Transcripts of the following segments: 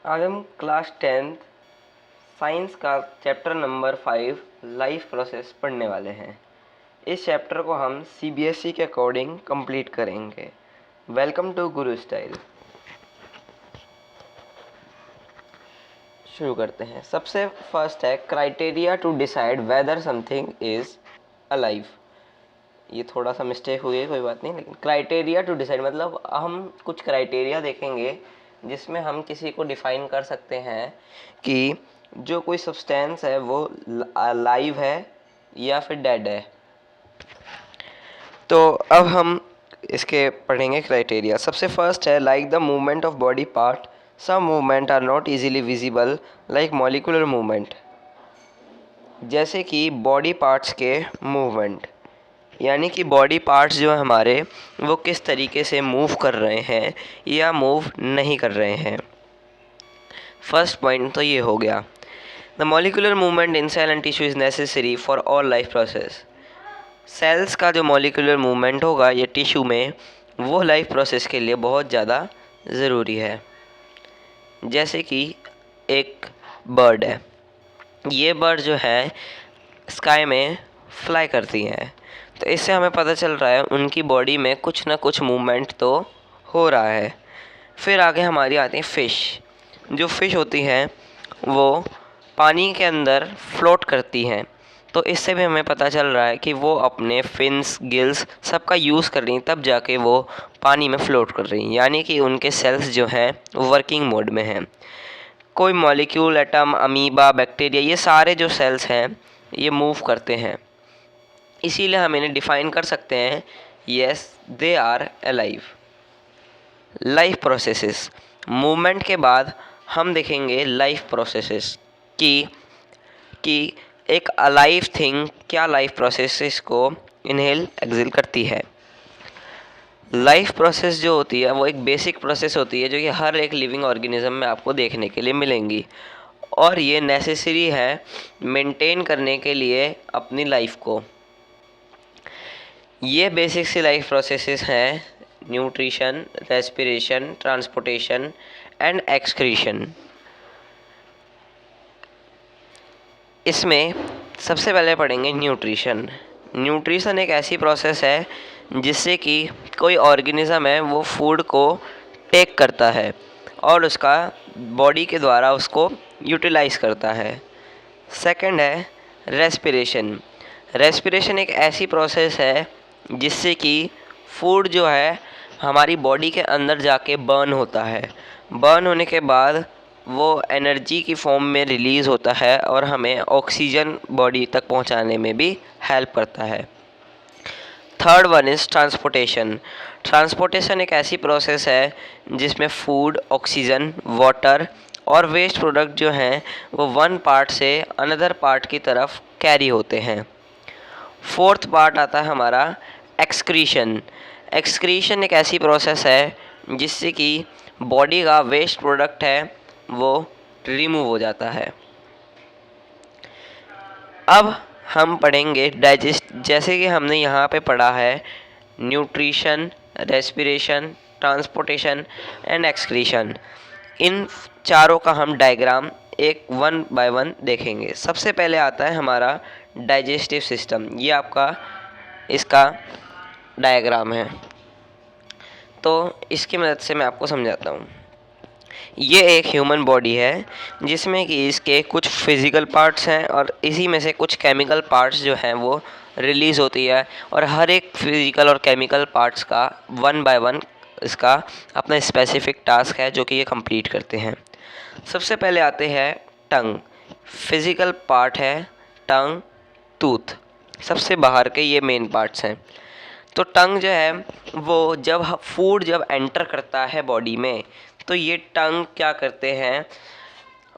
आज हम class 10th science का चैप्टर नंबर 5 लाइफ प्रोसेस पढ़ने वाले हैं। इस चैप्टर को हम सीबीएसई के अकॉर्डिंग कंप्लीट करेंगे। Welcome to Guru style. शुरू करते हैं। सबसे फर्स्ट है criteria to decide whether something is alive. ये थोड़ा सा मिस्टेक हुई है, कोई बात नहीं, लेकिन क्राइटेरिया टू डिसाइड मतलब हम कुछ क्राइटेरिया देखेंगे जिसमें हम किसी को डिफाइन कर सकते हैं कि जो कोई सब्सटेंस है वो लाइव है या फिर डेड है। तो अब हम इसके पढ़ेंगे क्राइटेरिया। सबसे फर्स्ट है like the movement of body part, some movement are not easily visible like molecular movement. जैसे कि बॉडी पार्ट्स के मूवमेंट, यानी कि बॉडी पार्ट्स जो हमारे वो किस तरीके से मूव कर रहे हैं या मूव नहीं कर रहे हैं। फर्स्ट पॉइंट तो ये हो गया। The molecular movement in cell and tissue is necessary for all life process. Cells का जो मॉलिक्यूलर मूवमेंट होगा ये टिश्यू में, वो लाइफ प्रोसेस के लिए बहुत ज़्यादा ज़रूरी है। जैसे कि एक बर्ड है, ये बर्ड जो है स्काई में फ्लाई करती हैं, तो इससे हमें पता चल रहा है उनकी बॉडी में कुछ ना कुछ मूवमेंट तो हो रहा है। फिर आगे हमारी आती है फ़िश। जो फ़िश होती हैं वो पानी के अंदर फ्लोट करती हैं, तो इससे भी हमें पता चल रहा है कि वो अपने फिन्स, गिल्स सबका यूज़ कर रही हैं, तब जाके वो पानी में फ़्लोट कर रही हैं, यानी कि उनके सेल्स जो हैं वर्किंग मोड में हैं। कोई मॉलिक्यूल, एटम, अमीबा, बैक्टीरिया, ये सारे जो सेल्स हैं ये मूव करते हैं, इसीलिए हम इन्हें डिफ़ाइन कर सकते हैं, yes they are alive. Life processes, movement के बाद हम देखेंगे लाइफ प्रोसेसेस कि एक अलाइव थिंग क्या लाइफ प्रोसेसेस को इनहेल एक्सेल करती है। लाइफ प्रोसेस जो होती है वो एक बेसिक प्रोसेस होती है जो कि हर एक लिविंग ऑर्गेनिज्म में आपको देखने के लिए मिलेंगी, और ये नेसेसरी है मेंटेन करने के लिए अपनी लाइफ को। ये बेसिक सी लाइफ प्रोसेसेस हैं nutrition, respiration, transportation and excretion. इसमें सबसे पहले पढ़ेंगे न्यूट्रिशन। न्यूट्रिशन एक ऐसी प्रोसेस है जिससे कि कोई ऑर्गेनिज़म है वो फूड को टेक करता है और उसका बॉडी के द्वारा उसको यूटिलाइज़ करता है। सेकंड है रेस्पिरेशन। रेस्पिरेशन एक ऐसी प्रोसेस है जिससे कि फूड जो है हमारी बॉडी के अंदर जाके बर्न होता है। बर्न होने के बाद वो एनर्जी की फॉर्म में रिलीज़ होता है और हमें ऑक्सीजन बॉडी तक पहुंचाने में भी हेल्प करता है। Third one is transportation. Transportation एक ऐसी प्रोसेस है जिसमें फूड, ऑक्सीजन, वाटर और वेस्ट प्रोडक्ट जो हैं वो वन पार्ट से अनदर पार्ट की तरफ कैरी होते हैं। फोर्थ पार्ट आता है हमारा एक्सक्रीशन। एक्सक्रीशन एक ऐसी प्रोसेस है जिससे कि बॉडी का वेस्ट प्रोडक्ट है वो रिमूव हो जाता है। अब हम पढ़ेंगे डाइजेस्ट। जैसे कि हमने यहाँ पे पढ़ा है nutrition, respiration, transportation and excretion, इन चारों का हम डायग्राम एक वन बाय वन देखेंगे। सबसे पहले आता है हमारा डाइजेस्टिव सिस्टम। ये आपका इसका डायग्राम है, तो इसकी मदद से मैं आपको समझाता हूँ। ये एक ह्यूमन बॉडी है जिसमें कि इसके कुछ फिज़िकल पार्ट्स हैं और इसी में से कुछ केमिकल पार्ट्स जो हैं वो रिलीज़ होती है, और हर एक फिज़िकल और केमिकल पार्ट्स का वन बाय वन इसका अपना स्पेसिफिक टास्क है जो कि ये कंप्लीट करते हैं। सबसे पहले आते हैं टंग। फिज़िकल पार्ट है टंग, टूथ, सबसे बाहर के ये मेन पार्ट्स हैं। तो टंग जो है वो जब फूड जब एंटर करता है बॉडी में तो ये टंग क्या करते हैं,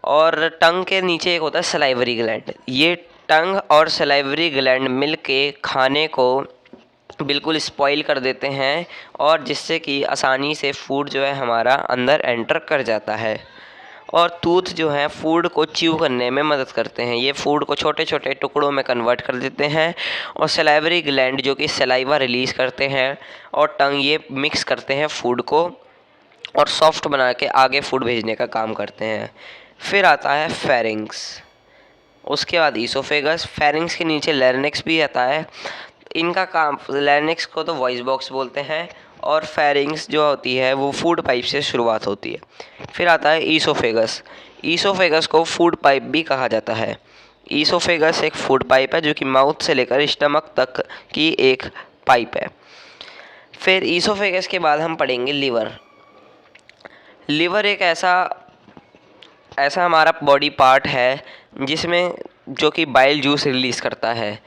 और टंग के नीचे एक होता है सलाइवरी ग्लैंड। ये टंग और सलाइवरी ग्लैंड मिल के खाने को बिल्कुल स्पॉइल कर देते हैं, और जिससे कि आसानी से फूड जो है हमारा अंदर एंटर कर जाता है। और टूथ जो है फूड को च्यू करने में मदद करते हैं। ये फूड को छोटे छोटे टुकड़ों में कन्वर्ट कर देते हैं, और सलाइवरी ग्लैंड जो कि सलाइवा रिलीज़ करते हैं, और टंग ये मिक्स करते हैं फूड को और सॉफ्ट बना के आगे फूड भेजने का काम करते हैं। फिर आता है फेरिंग्स, उसके बाद ईसोफेगस, फेरिंग्स के नीचे लैरिंक्स भी आता है। इनका काम, लैरिंक्स को तो वॉइस बॉक्स बोलते हैं और फेरिंग्स जो होती है वो फूड पाइप से शुरुआत होती है। फिर आता है ईसोफेगस, ईसोफेगस को फूड पाइप भी कहा जाता है। ईसोफेगस एक फूड पाइप है जो कि माउथ से लेकर स्टमक तक की एक पाइप है। फिर ईसोफेगस के बाद हम पढ़ेंगे लिवर। लिवर एक ऐसा ऐसा हमारा बॉडी पार्ट है जिसमें जो कि बाइल जूस रिलीज़ करता है।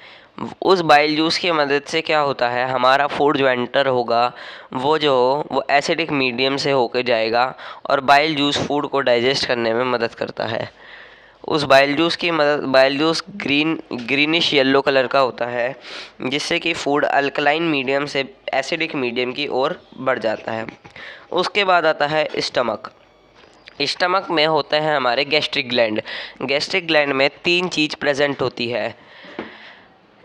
उस बाइल जूस की मदद से क्या होता है, हमारा फूड जो एंटर होगा वो एसिडिक मीडियम से होकर जाएगा और बाइल जूस फूड को डाइजेस्ट करने में मदद करता है। उस bile juice greenish yellow colour का होता है, जिससे कि फूड अल्कलाइन मीडियम से एसिडिक मीडियम की ओर बढ़ जाता है। उसके बाद आता है स्टमक। स्टमक में होते हैं हमारे गैस्ट्रिक ग्लैंड। गैस्ट्रिक ग्लैंड में 3 चीज़ प्रेजेंट होती है,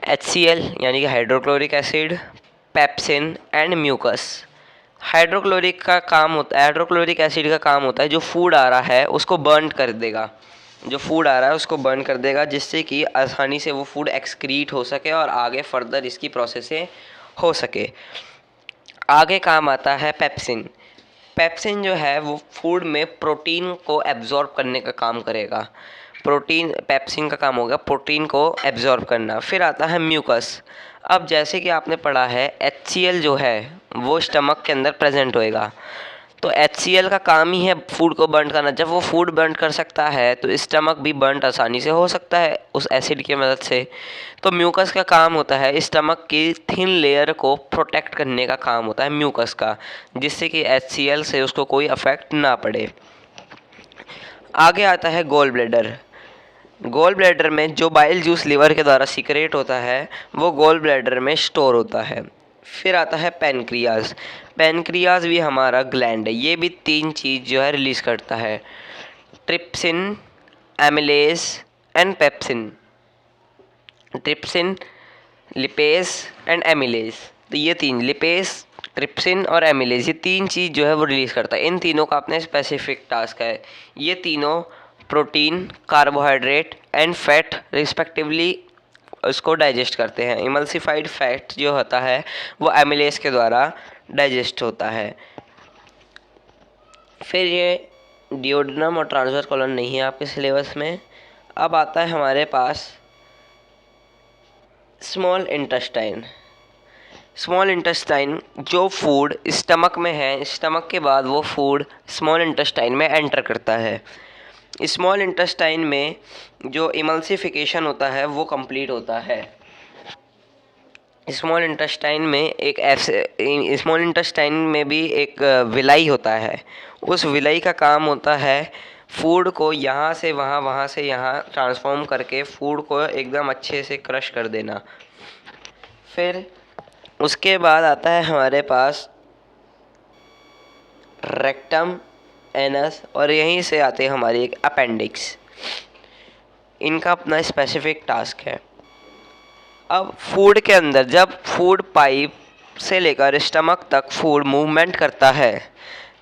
HCl यानी कि hydrochloric acid, pepsin and mucus. Hydrochloric acid का काम होता है जो फूड आ रहा है उसको बर्न कर देगा, जिससे कि आसानी से वो फूड एक्सक्रीट हो सके और आगे फर्दर इसकी प्रोसेसें हो सके। आगे काम आता है पेप्सिन। पेप्सिन जो है वो फूड में प्रोटीन को एब्जॉर्ब करने का काम करेगा। पेप्सिन का काम होगा प्रोटीन को एब्जॉर्ब करना। फिर आता है म्यूकस। अब जैसे कि आपने पढ़ा है HCl जो है वो स्टमक के अंदर प्रेजेंट होएगा, तो HCl का काम ही है फूड को बर्न करना। जब वो फूड बर्न कर सकता है तो स्टमक भी बर्न आसानी से हो सकता है उस एसिड की मदद से। तो म्यूकस का काम होता है स्टमक की थिन लेयर को प्रोटेक्ट करने का काम होता है म्यूकस का, जिससे कि HCl से उसको कोई अफेक्ट ना पड़े। आगे आता है गॉल ब्लैडर। गॉल ब्लैडर में जो बाइल जूस लिवर के द्वारा सीक्रेट होता है वो गॉल ब्लैडर में स्टोर होता है। फिर आता है पेनक्रियाज। पेनक्रियाज भी हमारा ग्लैंड है, ये भी 3 चीज़ जो है रिलीज़ करता है, trypsin, amylase and pepsin. Trypsin, lipase and amylase, तो ये 3, लिपेज, ट्रिप्सिन और एमिलेज, ये 3 चीज़ जो है वो रिलीज़ करता है। इन तीनों का अपने स्पेसिफिक टास्क है। ये तीनों protein, carbohydrate and fat respectively उसको डाइजेस्ट करते हैं। इमल्सिफाइड फैट जो होता है वो एमिलेज के द्वारा डाइजेस्ट होता है। फिर ये डिओडेनम और ट्रांसवर्स कॉलन नहीं है आपके सिलेबस में। अब आता है हमारे पास स्मॉल इंटेस्टाइन। स्मॉल इंटेस्टाइन जो फूड स्टमक में है, स्टमक के बाद वो फूड स्मॉल इंटेस्टाइन में एंटर करता है। स्मॉल इंटेस्टाइन में जो इमल्सिफिकेशन होता है वो कंप्लीट होता है। स्मॉल इंटेस्टाइन में भी एक विलाई होता है। उस विलाई का काम होता है फूड को यहाँ से वहाँ, वहाँ से यहाँ ट्रांसफॉर्म करके फूड को एकदम अच्छे से क्रश कर देना। फिर उसके बाद आता है हमारे पास रेक्टम, एनस और यहीं से आते हैं हमारी एक अपेंडिक्स। इनका अपना स्पेसिफिक टास्क है। अब फूड के अंदर जब फूड पाइप से लेकर स्टमक तक फूड मूवमेंट करता है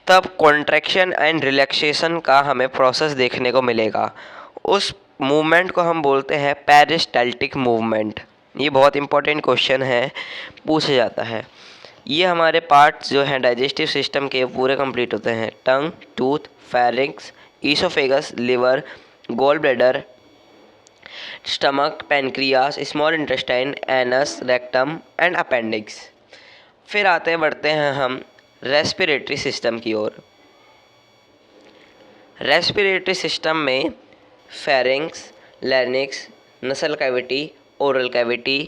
तब कॉन्ट्रैक्शन एंड रिलैक्सेशन का हमें प्रोसेस देखने को मिलेगा। उस मूवमेंट को हम बोलते हैं पेरिस्टाल्टिक मूवमेंट। ये बहुत इंपॉर्टेंट क्वेश्चन है, पूछा जाता है। ये हमारे पार्ट्स जो हैं डाइजेस्टिव सिस्टम के पूरे कंप्लीट होते हैं, tongue, tooth, pharynx, oesophagus, liver, gall bladder, stomach, pancreas, small intestine, anus, rectum and appendix. फिर बढ़ते हैं हम रेस्पिरेटरी सिस्टम की ओर। रेस्पिरेटरी सिस्टम में pharynx, larynx, nasal cavity, oral cavity,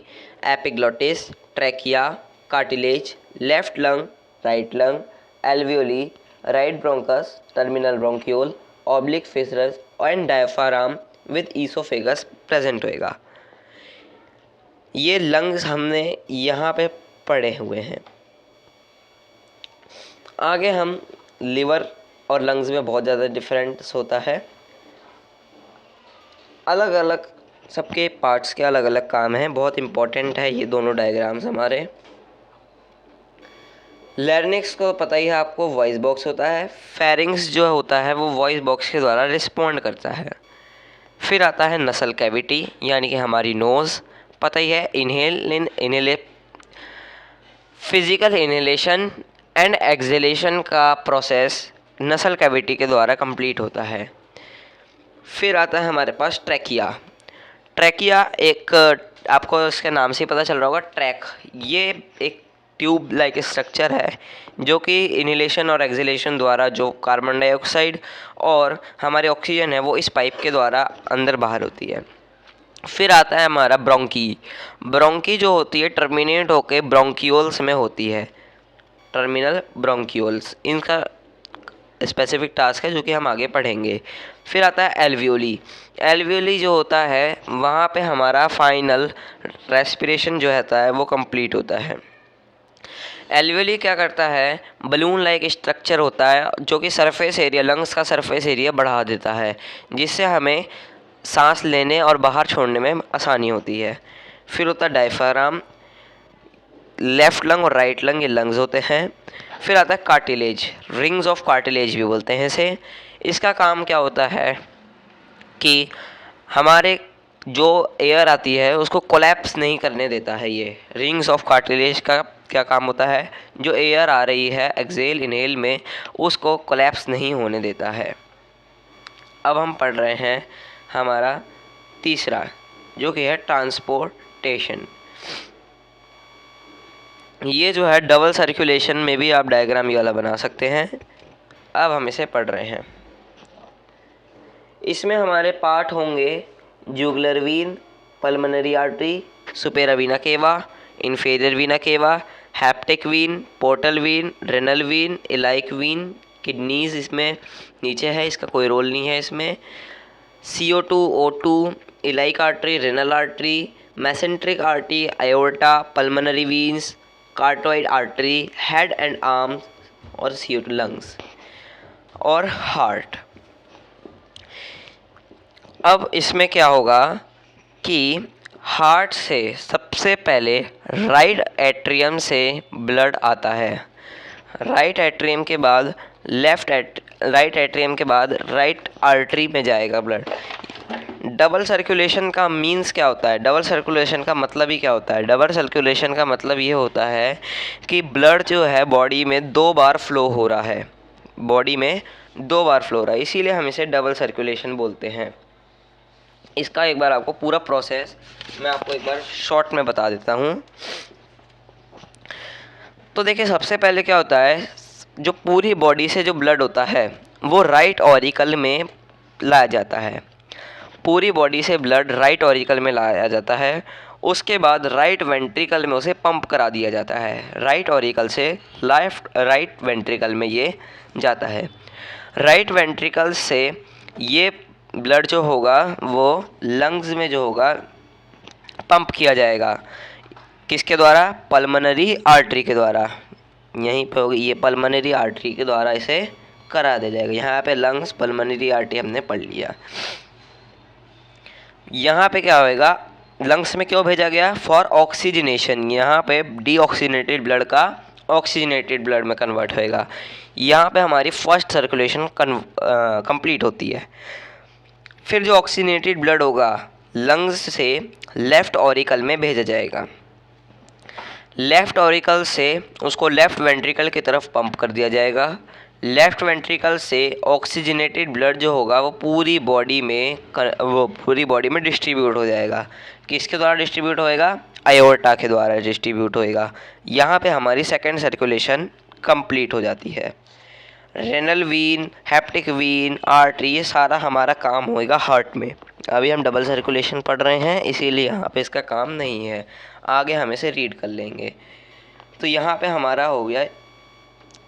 epiglottis, trachea, cartilage, left lung, right lung, alveoli, right bronchus, terminal bronchiole, oblique fissures and diaphragm with oesophagus present होएगा। ये lungs हमने यहाँ पे पढ़े हुए हैं। आगे हम लिवर और लंग्स में बहुत ज़्यादा डिफरेंस होता है। अलग अलग सबके पार्ट्स के अलग अलग काम हैं, बहुत इम्पोर्टेंट है ये दोनों डायग्राम्स हमारे। लैरिंक्स को पता ही है आपको, वॉइस बॉक्स होता है। फेरिंग्स जो होता है वो वॉइस बॉक्स के द्वारा रिस्पॉन्ड करता है। फिर आता है नसल कैविटी यानी कि हमारी नोज़, पता ही है। Inhale physical inhalation and exhalation का प्रोसेस नसल कैविटी के द्वारा कंप्लीट होता है। फिर आता है हमारे पास ट्रैकिया। ट्रैकिया एक, आपको इसके नाम से ही पता चल रहा होगा, ट्रैक, ये एक ट्यूब लाइक स्ट्रक्चर है जो कि इनहेलेशन और एक्सहेलेशन द्वारा जो कार्बन डाइऑक्साइड और हमारे ऑक्सीजन है वो इस पाइप के द्वारा अंदर बाहर होती है। फिर आता है हमारा ब्रोंकी। ब्रोंकी जो होती है टर्मिनेट होके ब्रोंकियोल्स में होती है, टर्मिनल ब्रोंकियोल्स, इनका स्पेसिफिक टास्क है जो कि हम आगे पढ़ेंगे। फिर आता है एल्वियोली। एल्वियोली जो होता है वहाँ पे हमारा फाइनल रेस्पिरेशन जो रहता है वो कंप्लीट होता है। एल्वियोली क्या करता है, बलून लाइक स्ट्रक्चर होता है जो कि सरफेस एरिया, लंग्स का सरफेस एरिया बढ़ा देता है, जिससे हमें सांस लेने और बाहर छोड़ने में आसानी होती है। फिर होता है डायफ्राम। लेफ़्ट लंग और राइट लंग ये लंग्स होते हैं। फिर आता है कार्टिलेज, रिंग्स ऑफ कार्टिलेज भी बोलते हैं इसे। इसका काम क्या होता है कि हमारे जो एयर आती है उसको कोलैप्स नहीं करने देता है। ये रिंग्स ऑफ कार्टिलेज का क्या काम होता है, जो एयर आ रही है एक्सेल इनहेल में उसको कोलैप्स नहीं होने देता है। अब हम पढ़ रहे हैं हमारा तीसरा जो कि है ट्रांसपोर्टेशन। ये जो है डबल सर्कुलेशन में भी आप डायग्राम ये वाला बना सकते हैं। अब हम इसे पढ़ रहे हैं। इसमें हमारे पार्ट होंगे jugular vein, pulmonary artery, superior vena cava, inferior vena cava, hepatic vein, portal vein, renal vein, iliac vein, kidneys इसमें नीचे है, इसका कोई रोल नहीं है इसमें। CO2, O2, iliac artery, renal artery, mesenteric artery, aorta, pulmonary veins, carotid artery, head and arms और CO2 lungs और हार्ट। अब इसमें क्या होगा कि हार्ट से सबसे पहले राइट एट्रियम से ब्लड आता है, राइट एट्रियम के बाद राइट एट्रियम के बाद राइट आर्टरी में जाएगा ब्लड। डबल सर्कुलेशन का मीन्स क्या होता है, डबल सर्कुलेशन का मतलब ही क्या होता है? डबल सर्कुलेशन का मतलब ये होता है कि ब्लड जो है बॉडी में 2 बार फ्लो हो रहा है, बॉडी में 2 बार फ्लो हो रहा है, इसीलिए हम इसे डबल सर्कुलेशन बोलते हैं। इसका एक बार आपको पूरा प्रोसेस मैं आपको एक बार शॉर्ट में बता देता हूँ। तो देखिए सबसे पहले क्या होता है, जो पूरी बॉडी से जो ब्लड होता है वो राइट ऑरिकल में लाया जाता है, पूरी बॉडी से ब्लड राइट ऑरिकल में लाया जाता है। उसके बाद राइट वेंट्रिकल में उसे पंप करा दिया जाता है, राइट ऑरिकल से राइट वेंट्रिकल में ये जाता है। राइट वेंट्रिकल से ये ब्लड जो होगा वो लंग्स में जो होगा पंप किया जाएगा, किसके द्वारा? पल्मोनरी आर्टरी के द्वारा। यहीं पे होगी ये पल्मोनरी आर्टरी के द्वारा इसे करा दिया जाएगा। यहाँ पे लंग्स, पल्मोनरी आर्टरी हमने पढ़ लिया। यहाँ पे क्या होएगा, लंग्स में क्यों भेजा गया? For oxygenation. यहाँ पे डीऑक्सीजनेटेड ब्लड का ऑक्सीजनेटेड ब्लड में कन्वर्ट होएगा। यहाँ पे हमारी फर्स्ट सर्कुलेशन कंप्लीट होती है। फिर जो ऑक्सीजनेटेड ब्लड होगा लंग्स से लेफ़्ट ऑरिकल में भेजा जाएगा, लेफ़्ट ऑरिकल से उसको लेफ़्ट वेंट्रिकल की तरफ पंप कर दिया जाएगा। लेफ़्ट वेंट्रिकल से ऑक्सीजनेटेड ब्लड जो होगा वो पूरी बॉडी में डिस्ट्रीब्यूट हो जाएगा। किसके द्वारा डिस्ट्रीब्यूट होएगा? आयोर्टा के द्वारा डिस्ट्रीब्यूट होएगा। यहाँ पे हमारी सेकेंड सर्कुलेशन कंप्लीट हो जाती है। Renal vein, hepatic vein, artery, ये सारा हमारा काम होएगा हार्ट में। अभी हम डबल सर्कुलेशन पढ़ रहे हैं इसीलिए यहाँ पे इसका काम नहीं है, आगे हम इसे रीड कर लेंगे। तो यहाँ पे हमारा हो गया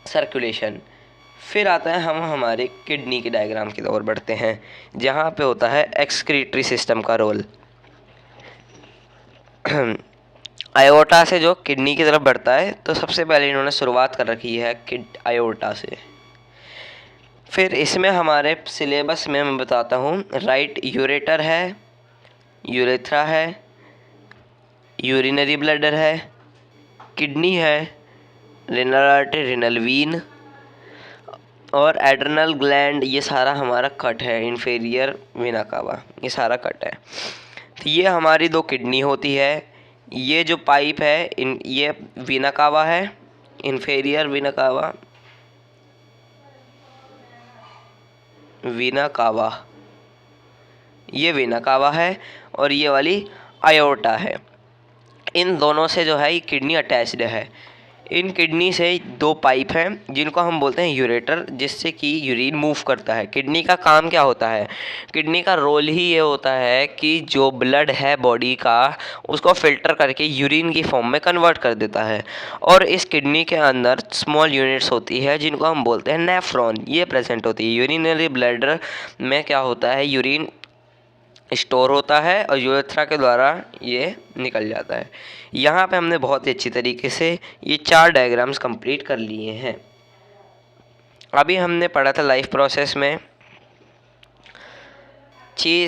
सर्कुलेशन। फिर आता है हम हमारे किडनी के डायग्राम की ओर बढ़ते हैं, जहाँ पे होता है एक्सक्रीटरी सिस्टम का रोल। आयोर्टा से जो किडनी की तरफ बढ़ता है, तो सबसे पहले इन्होंने शुरुआत कर रखी है आयोर्टा से। फिर इसमें हमारे सिलेबस में मैं बताता हूँ, राइट यूरेटर है, यूरेथ्रा है, यूरिनरी ब्लैडर है, किडनी है, रेनल आर्टरी, रेनल वीन और एड्रिनल ग्लैंड, ये सारा हमारा कट है। इन्फीरियर वेना कावा, ये सारा कट है। तो ये हमारी दो किडनी होती है। ये जो पाइप है ये वेना कावा है, inferior vena cava, vena cava, ये वेना कावा है और ये वाली आयोर्टा है। इन दोनों से जो है ये किडनी अटैच्ड है। इन किडनी से दो पाइप हैं जिनको हम बोलते हैं यूरेटर, जिससे कि यूरिन मूव करता है। किडनी का काम क्या होता है? किडनी का रोल ही ये होता है कि जो ब्लड है बॉडी का उसको फिल्टर करके यूरिन की फॉर्म में कन्वर्ट कर देता है। और इस किडनी के अंदर स्मॉल यूनिट्स होती है जिनको हम बोलते हैं नेफ्रॉन, ये प्रेजेंट होती है। यूरिनरी ब्लैडर में क्या होता है, यूरिन स्टोर होता है और यूरेथ्रा के द्वारा ये निकल जाता है। यहाँ पे हमने बहुत ही अच्छी तरीके से ये 4 डायग्राम्स कंप्लीट कर लिए हैं। अभी हमने पढ़ा था लाइफ प्रोसेस में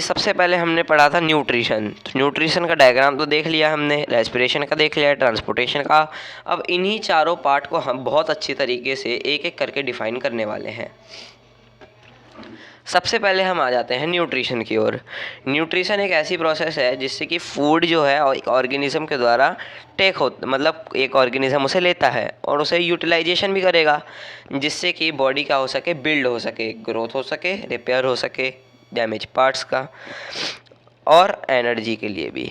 सबसे पहले हमने पढ़ा था न्यूट्रिशन। तो न्यूट्रिशन का डायग्राम तो देख लिया हमने, रेस्पिरेशन का देख लिया, ट्रांसपोर्टेशन का। अब इन्हीं चारों पार्ट को हम बहुत अच्छी तरीके से एक एक करके डिफाइन करने वाले हैं। सबसे पहले हम आ जाते हैं न्यूट्रिशन की ओर। न्यूट्रिशन एक ऐसी प्रोसेस है जिससे कि फूड जो है एक ऑर्गेनिज्म के द्वारा मतलब एक ऑर्गेनिज्म उसे लेता है और उसे यूटिलाइजेशन भी करेगा, जिससे कि बॉडी क्या हो सके, बिल्ड हो सके, ग्रोथ हो सके, रिपेयर हो सके डैमेज पार्ट्स का, और एनर्जी के लिए भी।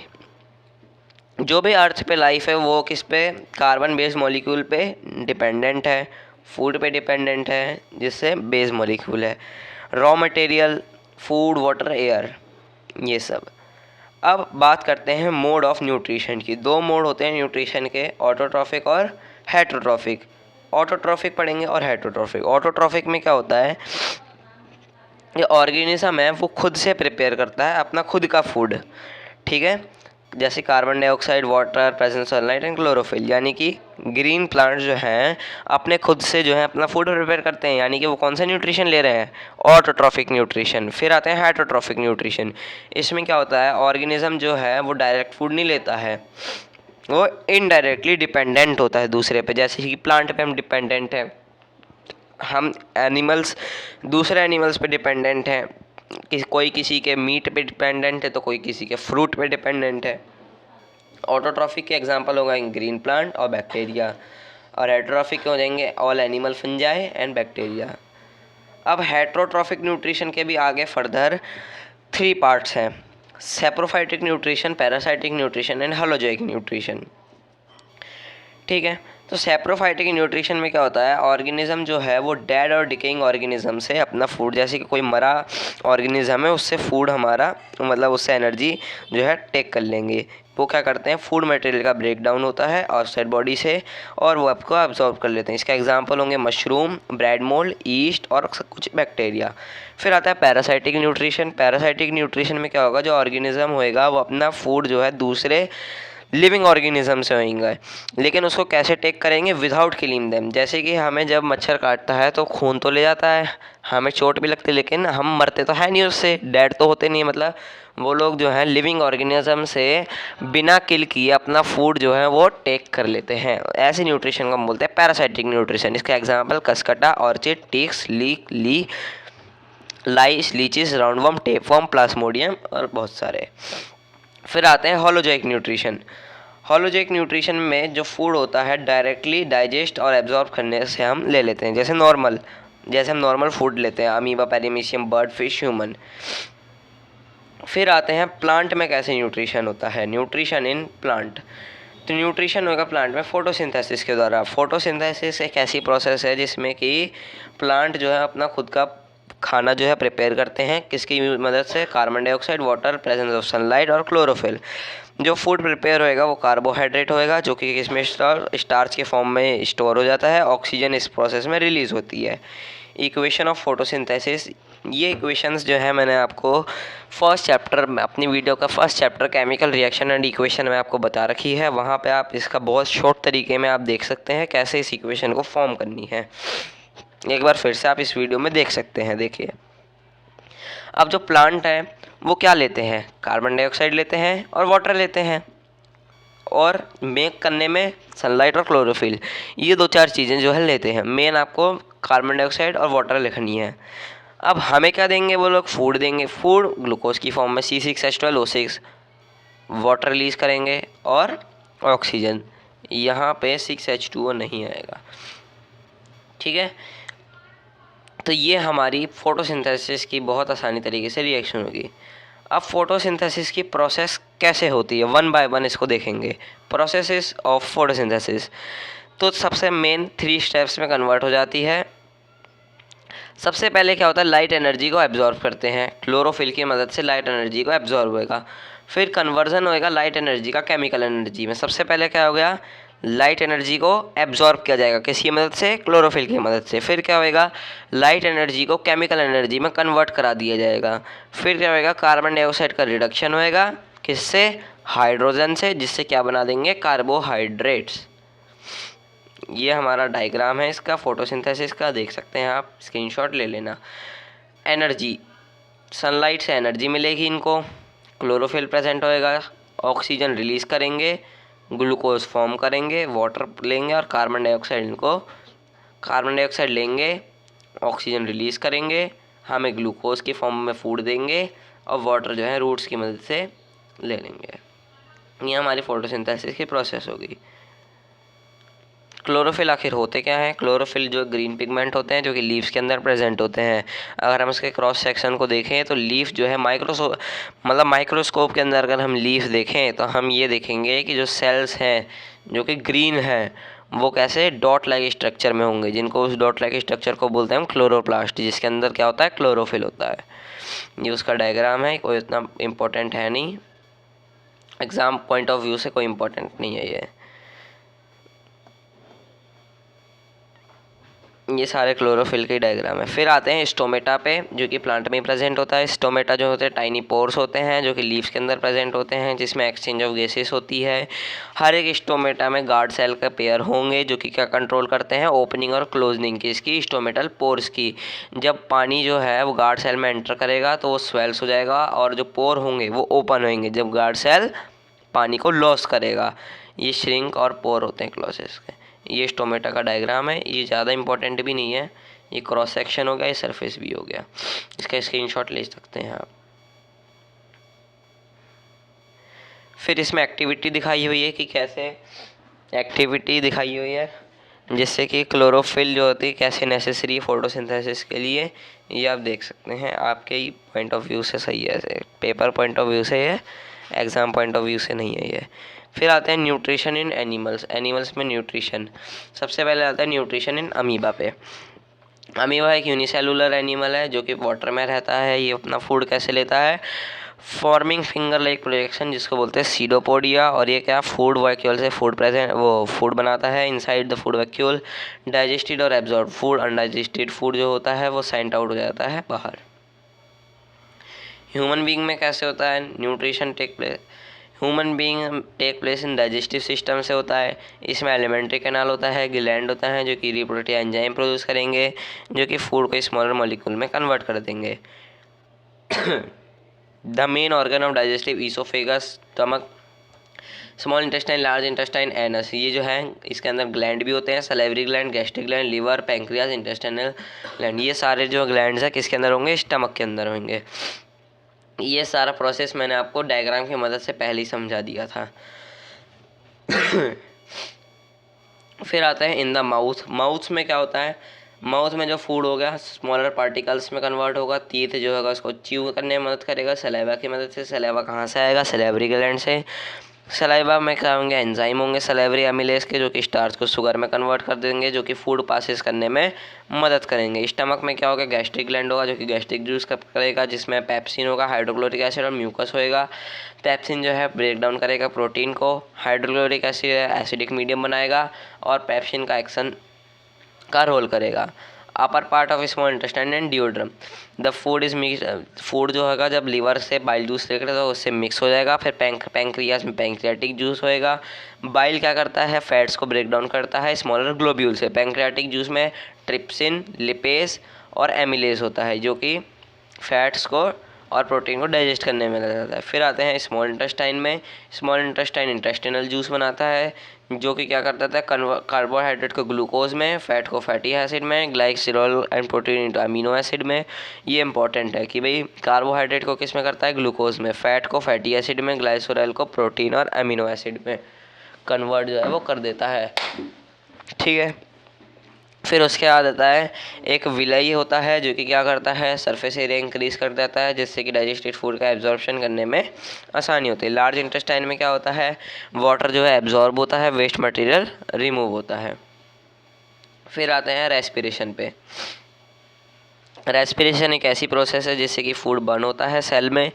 जो भी अर्थ पे लाइफ है वो किस पे, कार्बन बेस्ड मॉलिक्यूल पे डिपेंडेंट है, फूड पे डिपेंडेंट है जिससे बेस मॉलिक्यूल है, raw material, food, water, air, ये सब। अब बात करते हैं मोड ऑफ न्यूट्रिशन की। 2 मोड होते हैं न्यूट्रिशन के, ऑटोट्रॉफिक और हेटरोट्रॉफिक। ऑटोट्रॉफिक पढ़ेंगे और हेटरोट्रॉफिक। ऑटोट्रॉफिक में क्या होता है, ये ऑर्गेनिज्म है वो खुद से प्रिपेयर करता है अपना खुद का फूड, ठीक है। जैसे carbon dioxide, water, presence sunlight and chlorophyll, यानी कि ग्रीन प्लांट्स जो हैं अपने खुद से जो है अपना फूड प्रिपेयर करते हैं, यानी कि वो कौन सा न्यूट्रिशन ले रहे हैं, ऑटोट्रॉफिक न्यूट्रिशन। फिर आते हैं हेटरोट्रॉफिक न्यूट्रिशन। इसमें क्या होता है, ऑर्गेनिज्म जो है वो डायरेक्ट फूड नहीं लेता है, वो इनडायरेक्टली डिपेंडेंट होता है दूसरे पे। जैसे कि प्लांट पे हम डिपेंडेंट हैं, हम एनिमल्स दूसरे एनिमल्स पे डिपेंडेंट हैं, कोई किसी के मीट पे डिपेंडेंट है तो कोई किसी के फ्रूट पे डिपेंडेंट है। ऑटोट्रॉफिक के एग्जांपल होगा ग्रीन प्लांट और बैक्टीरिया, और हेटरोट्रॉफिक के हो जाएंगे all animal, fungi and bacteria. अब हेटरोट्रॉफिक न्यूट्रिशन के भी आगे फर्दर 3 पार्ट्स हैं, saprophytic nutrition, parasitic nutrition and holozoic nutrition, ठीक है। तो सेप्रोफाइटिक न्यूट्रिशन में क्या होता है, ऑर्गेनिज्म जो है वो डेड और डिकेइंग ऑर्गेनिज्म से अपना फूड, जैसे कि कोई मरा ऑर्गेनिज्म है उससे फूड हमारा मतलब उससे एनर्जी जो है टेक कर लेंगे। वो क्या करते हैं, फूड मटेरियल का ब्रेक डाउन होता है आउटसाइड बॉडी से और वो आपको एब्जॉर्ब कर लेते हैं। इसका एग्जांपल होंगे मशरूम, ब्रेड मोल्ड, ईस्ट और कुछ बैक्टीरिया। फिर आता है पैरासाइटिक न्यूट्रिशन। पैरासाइटिक न्यूट्रिशन में क्या होगा, जो ऑर्गेनिज्म होएगा वो अपना फूड जो है दूसरे लिविंग ऑर्गेनिज्म से होंगे, लेकिन उसको कैसे टेक करेंगे, विदाउट किलिंग देम। जैसे कि हमें जब मच्छर काटता है तो खून तो ले जाता है, हमें चोट भी लगती है, लेकिन हम मरते तो है नहीं उससे, डेड तो होते नहीं। मतलब वो लोग जो है लिविंग ऑर्गेनिज्म से बिना किल किए अपना फूड जो है वो टेक कर लेते हैं। ऐसे न्यूट्रिशन को हम बोलते हैं पैरासाइटिक न्यूट्रिशन। इसका एग्जाम्पल कस्कटा, ऑर्चिड, टिक्स, ली, लाइस, लीचिस, राउंडवर्म, टेपवर्म, प्लाज्मोडियम और बहुत सारे। फिर आते हैं होलोजोइक न्यूट्रिशन। होलोजोइक न्यूट्रिशन में जो फूड होता है डायरेक्टली डाइजेस्ट और एब्जॉर्ब करने से हम ले लेते हैं, जैसे हम नॉर्मल फूड लेते हैं, अमीबा, पेरीमीशियम, बर्ड, फिश, ह्यूमन। फिर आते हैं प्लांट में कैसे न्यूट्रिशन होता है, न्यूट्रिशन इन प्लांट। तो न्यूट्रिशन होगा प्लांट में फोटोसिंथेसिस के द्वारा। फोटोसिंथेसिस एक ऐसी प्रोसेस है जिसमें कि प्लांट जो है अपना खुद का खाना जो है प्रिपेयर करते हैं, किसकी मदद से, carbon dioxide, water, presence of sunlight और क्लोरोफिल। जो फूड प्रिपेयर होएगा वो कार्बोहाइड्रेट होएगा, जो कि इसमें स्टार्च के फॉर्म में स्टोर हो जाता है, ऑक्सीजन इस प्रोसेस में रिलीज़ होती है। इक्वेशन ऑफ फोटोसिंथेसिस, ये इक्वेशंस जो है मैंने आपको फर्स्ट चैप्टर में, अपनी वीडियो का first chapter chemical reaction and equation में आपको बता रखी है। वहाँ पे आप इसका बहुत शॉर्ट तरीके में आप देख सकते हैं कैसे इस इक्वेशन को फॉर्म करनी है। एक बार फिर से आप इस वीडियो में देख सकते हैं। देखिए, अब जो प्लांट है वो क्या लेते हैं, कार्बन डाइऑक्साइड लेते हैं और वाटर लेते हैं, और मेक करने में सनलाइट और क्लोरोफिल, ये 2-4 चीज़ें जो है लेते हैं। मेन आपको कार्बन डाइऑक्साइड और वाटर लिखनी है। अब हमें क्या देंगे वो लोग? फूड देंगे। फूड ग्लूकोज की फॉर्म में C6H12O6, वाटर रिलीज़ करेंगे और ऑक्सीजन। यहाँ पे 6H2O नहीं आएगा, ठीक है। तो ये हमारी फोटोसिंथेसिस की बहुत आसानी तरीके से रिएक्शन होगी। अब फोटोसिंथेसिस की प्रोसेस कैसे होती है, वन बाय वन इसको देखेंगे। प्रोसेसेस ऑफ फोटोसिंथेसिस तो सबसे मेन 3 स्टेप्स में कन्वर्ट हो जाती है। सबसे पहले क्या होता है, लाइट एनर्जी को एब्जॉर्ब करते हैं, क्लोरोफिल की मदद से लाइट एनर्जी को एब्जॉर्ब होएगा। फिर कन्वर्जन होएगा लाइट एनर्जी का केमिकल एनर्जी में। सबसे पहले क्या हो गया, लाइट एनर्जी को एब्जॉर्ब किया जाएगा, किसकी मदद से? क्लोरोफिल की मदद से। फिर क्या होएगा, लाइट एनर्जी को केमिकल एनर्जी में कन्वर्ट करा दिया जाएगा। फिर क्या होएगा, कार्बन डाइऑक्साइड का रिडक्शन होएगा, किससे? हाइड्रोजन से, जिससे क्या बना देंगे? कार्बोहाइड्रेट्स। ये हमारा डायग्राम है इसका, फोटोसिंथेसिस का, देख सकते हैं आप, स्क्रीनशॉट ले लेना। एनर्जी, सनलाइट से एनर्जी मिलेगी इनको, क्लोरोफिल प्रेजेंट होएगा, ऑक्सीजन रिलीज़ करेंगे, ग्लूकोज फॉर्म करेंगे, वाटर लेंगे और कार्बन डाइऑक्साइड, इनको कार्बन डाइऑक्साइड लेंगे, ऑक्सीजन रिलीज़ करेंगे, हमें ग्लूकोज की फॉर्म में फूड देंगे और वाटर जो है रूट्स की मदद से ले लेंगे। ये हमारी फोटोसिंथेसिस की प्रोसेस होगी। क्लोरोफिल आखिर होते क्या हैं? क्लोरोफिल जो ग्रीन पिगमेंट होते हैं जो कि लीव्स के अंदर प्रेजेंट होते हैं। अगर हम इसके क्रॉस सेक्शन को देखें तो लीफ जो है माइक्रोस्कोप के अंदर अगर हम लीफ देखें तो हम ये देखेंगे कि जो सेल्स हैं जो कि ग्रीन हैं वो कैसे डॉट लाइक स्ट्रक्चर में होंगे, जिनको उस डॉट लाइक स्ट्रक्चर को बोलते हैं हम क्लोरोप्लास्ट, जिसके अंदर क्या होता है? क्लोरोफिल होता है। ये उसका डायग्राम है, कोई इतना इम्पोर्टेंट है नहीं, एग्ज़ाम पॉइंट ऑफ व्यू से कोई इम्पोर्टेंट नहीं है ये सारे क्लोरोफिल के डायग्राम है। फिर आते हैं स्टोमेटा पे, जो कि प्लांट में प्रेजेंट होता है। स्टोमेटा जो होते हैं टाइनी पोर्स होते हैं जो कि लीव्स के अंदर प्रेजेंट होते हैं, जिसमें एक्सचेंज ऑफ गैसेस होती है। हर एक स्टोमेटा में गार्ड सेल का पेयर होंगे जो कि क्या कंट्रोल करते हैं? ओपनिंग और क्लोजनिंग की, इसकी स्टोमेटल पोर्स की। जब पानी जो है वो गार्ड सेल में एंटर करेगा तो वो स्वेल्स हो जाएगा और जो पोर होंगे वो ओपन होंगे जब गार्ड सेल पानी को लॉस करेगा। ये श्रिंक और पोर होते हैं क्लोजेस के। ये स्टोमेटा का डायग्राम है, ये ज़्यादा इंपॉर्टेंट भी नहीं है, ये क्रॉस सेक्शन हो गया, ये सरफेस भी हो गया, इसका स्क्रीनशॉट ले सकते हैं आप। फिर इसमें एक्टिविटी दिखाई हुई है कि कैसे एक्टिविटी दिखाई हुई है जिससे कि क्लोरोफिल जो होती है कैसे नेसेसरी फोटोसिंथेसिस के लिए, ये आप देख सकते हैं। आपके ही पॉइंट ऑफ व्यू से सही है, पेपर पॉइंट ऑफ व्यू से है, एग्ज़ाम पॉइंट ऑफ व्यू से नहीं है ये। फिर आते हैं न्यूट्रिशन इन एनिमल्स। एनिमल्स में न्यूट्रिशन, सबसे पहले आता है न्यूट्रिशन इन अमीबा पे। अमीबा एक यूनिसेलुलर एनिमल है जो कि वाटर में रहता है। ये अपना फूड कैसे लेता है? फॉर्मिंग फिंगर लाइक प्रोजेक्शन, जिसको बोलते हैं सीडोपोडिया। और ये क्या? फूड वैक्यूल से फूड बनाता है inside the food vacuole. Digested और एब्जॉर्ब फूड, अनडाइजेस्टेड फूड जो होता है वो सेंट आउट हो जाता है बाहर। ह्यूमन बीइंग में कैसे होता है nutrition take place? Human being take place in digestive system से होता है। इसमें एलिमेंट्री कैनाल होता है, ग्लैंड होता है जो कि रिप्रोडक्टिव एंजाइम प्रोड्यूस करेंगे जो कि फूड को स्मॉलर मॉलिक्यूल में कन्वर्ट कर देंगे। The main organ of digestive oesophagus, stomach, small intestine, large intestine, anus. ये जो है इसके अंदर ग्लैंड भी होते हैं, salivary gland, gastric gland, liver, pancreas, intestinal gland. ये सारे जो ग्लैंड्स हैं किसके अंदर होंगे? स्टमक के अंदर होंगे। ये सारा प्रोसेस मैंने आपको डायग्राम की मदद से पहले ही समझा दिया था। फिर आता है इन द माउथ। माउथ में क्या होता है? माउथ में जो फूड होगा स्मॉलर पार्टिकल्स में कन्वर्ट होगा। टीथ जो होगा उसको च्यू करने में मदद करेगा सलाइवा की मदद से। सलाइवा कहाँ से आएगा? सलेवरी ग्लैंड से। सलाइवा में क्या होंगे? एंजाइम होंगे सलेवरी एमिलेज के जो कि स्टार्च को शुगर में कन्वर्ट कर देंगे, जो कि फूड पासेस करने में मदद करेंगे। स्टमक में क्या होगा? गैस्ट्रिक ग्लैंड होगा जो कि गैस्ट्रिक जूस करेगा, जिसमें पेप्सिन होगा, हाइड्रोक्लोरिक एसिड और म्यूकस होएगा। पेप्सिन जो है ब्रेक डाउन करेगा प्रोटीन को, हाइड्रोक्लोरिक एसिड एसिडिक मीडियम बनाएगा और पेप्सिन का एक्शन का रोल करेगा। Upper part of small intestine and duodenum, the food is mix. Food जो होगा जब लीवर से बाइल जूस लेकर तो उससे मिक्स हो जाएगा। फिर पैंक्रियाज में पैंक्रियाटिक जूस होएगा। बाइल क्या करता है? फैट्स को ब्रेक डाउन करता है स्मॉलर ग्लोब्यूल से। पैंक्रियाटिक जूस में ट्रिप्सिन, लिपेज और एमिलेज होता है जो कि फैट्स को और प्रोटीन को डाइजेस्ट करने में लग जाता है। फिर आते हैं स्मॉल इंटेस्टाइन में। स्मॉल इंटेस्टाइन इंटेस्टिनल जूस बनाता है, जो कि क्या करता है, कार्बोहाइड्रेट को ग्लूकोज में, फैट को फैटी एसिड में, glycerol and protein into amino acid में। ये इंपॉर्टेंट है कि भाई कार्बोहाइड्रेट को किस में करता है, ग्लूकोज में, फैट को फैटी एसिड में, ग्लाइसरॉल को प्रोटीन और अमीनो एसिड में कन्वर्ट जो है वो कर देता है। ठीक है। फिर उसके बाद आता है एक विलय होता है, जो कि क्या करता है, सरफेस एरिया इंक्रीज कर देता है, जिससे कि डाइजेस्टेड फूड का एब्जॉर्प्शन करने में आसानी होती है। लार्ज इंटेस्टाइन में क्या होता है, वाटर जो है एब्जॉर्ब होता है, वेस्ट मटेरियल रिमूव होता है। फिर आते हैं रेस्पिरेशन पे। रेस्पिरेशन एक ऐसी प्रोसेस है जिससे कि फूड बर्न होता है सेल में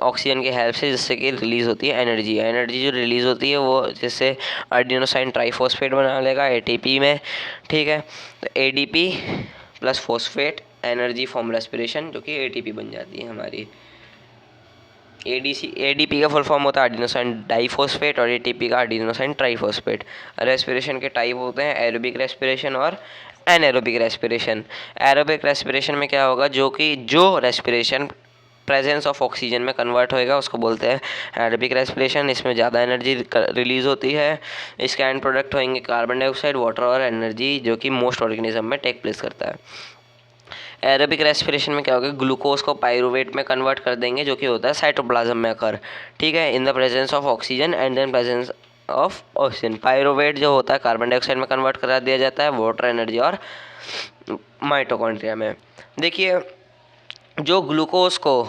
ऑक्सीजन की हेल्प से, जिससे कि रिलीज़ होती है एनर्जी। एनर्जी जो रिलीज़ होती है वो जिससे एडिनोसाइन ट्राइफॉस्फेट बना लेगा एटीपी में। ठीक है, तो ADP plus phosphate energy form respiration, जो कि एटीपी बन जाती है हमारी। एडीपी का फुल फॉर्म होता है एडिनोसाइन डाइफॉस्फेट और एटीपी का एडिनोसाइन ट्राइफॉस्फेट। रेस्पिरेशन के टाइप होते हैं एरोबिक रेस्पिरेशन और एनएरोबिक रेस्पिरेशन। एरोबिक रेस्पिरेशन में क्या होगा, जो रेस्पिरेशन प्रेजेंस ऑफ ऑक्सीजन में कन्वर्ट होएगा उसको बोलते हैं एरोबिक रेस्पिरेशन। इसमें ज़्यादा एनर्जी रिलीज़ होती है। इसके एंड प्रोडक्ट होंगे कार्बन डाइऑक्साइड, वाटर और एनर्जी, जो कि मोस्ट ऑर्गेनिज्म में टेक प्लेस करता है। एरोबिक रेस्पिरेशन में क्या होगा, ग्लूकोज को पायरुवेट में कन्वर्ट कर देंगे, जो कि होता है साइटोप्लाज्म में अकर। ठीक है, in the presence of oxygen and then presence of oxygen. Pyruvate जो होता है कार्बन डाइऑक्साइड में कन्वर्ट करा दिया जाता है, वाटर एनर्जी और माइटोकॉन्ड्रिया में। देखिए, जो ग्लूकोज को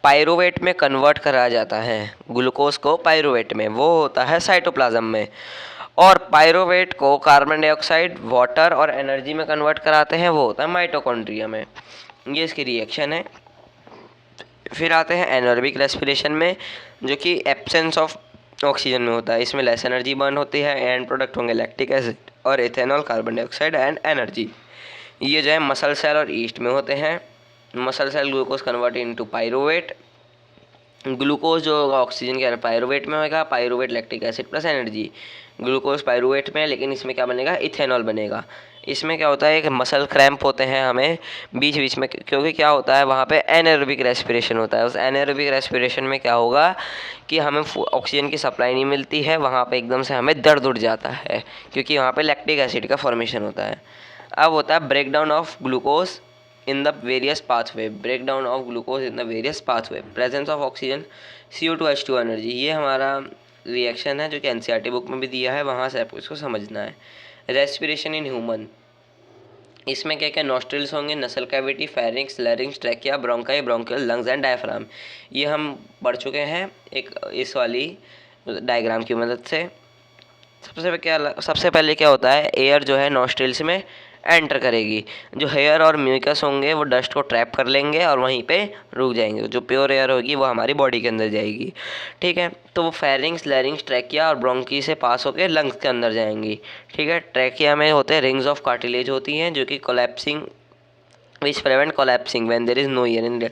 पायरुवेट में कन्वर्ट करा जाता है, ग्लूकोज को पायरुवेट में, वो होता है साइटोप्लाज्म में, और पायरुवेट को कार्बन डाइऑक्साइड, वाटर और एनर्जी में कन्वर्ट कराते हैं, वो होता है माइटोकॉन्ड्रिया में। ये इसकी रिएक्शन है। फिर आते हैं एनारोबिक रेस्पिरेशन में, जो कि एब्सेंस ऑफ ऑक्सीजन में होता है। इसमें लेस एनर्जी बर्न होती है, एंड प्रोडक्ट होंगे लैक्टिक एसिड और ethanol, carbon dioxide and energy. ये जो है मसल सेल और ईस्ट में होते हैं। Muscle cell glucose convert into pyruvate. Glucose जो होगा ऑक्सीजन के पायरुवेट में होगा, pyruvate lactic acid plus energy. Glucose pyruvate में, लेकिन इसमें क्या बनेगा, इथेनॉल बनेगा। इसमें क्या होता है, एक मसल क्रैम्प होते हैं हमें बीच बीच में, क्योंकि क्या होता है वहाँ पे एनारोबिक रेस्पिरेशन होता है। उस एनारोबिक रेस्पिरेशन में क्या होगा कि हमें ऑक्सीजन की सप्लाई नहीं मिलती है, वहाँ पे एकदम से हमें दर्द उठ जाता है, क्योंकि वहाँ पे लैक्टिक एसिड का फॉर्मेशन होता है। अब होता है break down of glucose in the various pathway, breakdown of glucose in the various pathway, presence of oxygen, CO2H2 energy. ये हमारा रिएक्शन है जो कि एनसीईआरटी बुक में भी दिया है, वहाँ से आपको इसको समझना है। रेस्पिरेशन इन ह्यूमन, इसमें क्या क्या नॉस्ट्रिल्स होंगे, नसल cavity, pharynx, larynx, trachea, bronchi, bronchial, lungs and diaphragm. ये हम पढ़ चुके हैं एक इस वाली डायग्राम की मदद से। सबसे पहले क्या होता है, एयर जो है नॉस्ट्रिल्स में एंटर करेगी। जो हेयर और म्यूकस होंगे वो डस्ट को ट्रैप कर लेंगे और वहीं पे रुक जाएंगे। जो प्योर एयर होगी वो हमारी बॉडी के अंदर जाएगी। ठीक है, तो वो फेरिंग्स, लैरिंग्स, ट्रैकिया और ब्रोंकी से पास होकर लंग्स के अंदर जाएंगी। ठीक है, ट्रैकिया में होते हैं रिंग्स ऑफ कार्टिलेज होती हैं, जो कि collapsing which prevent collapsing when there is no air in.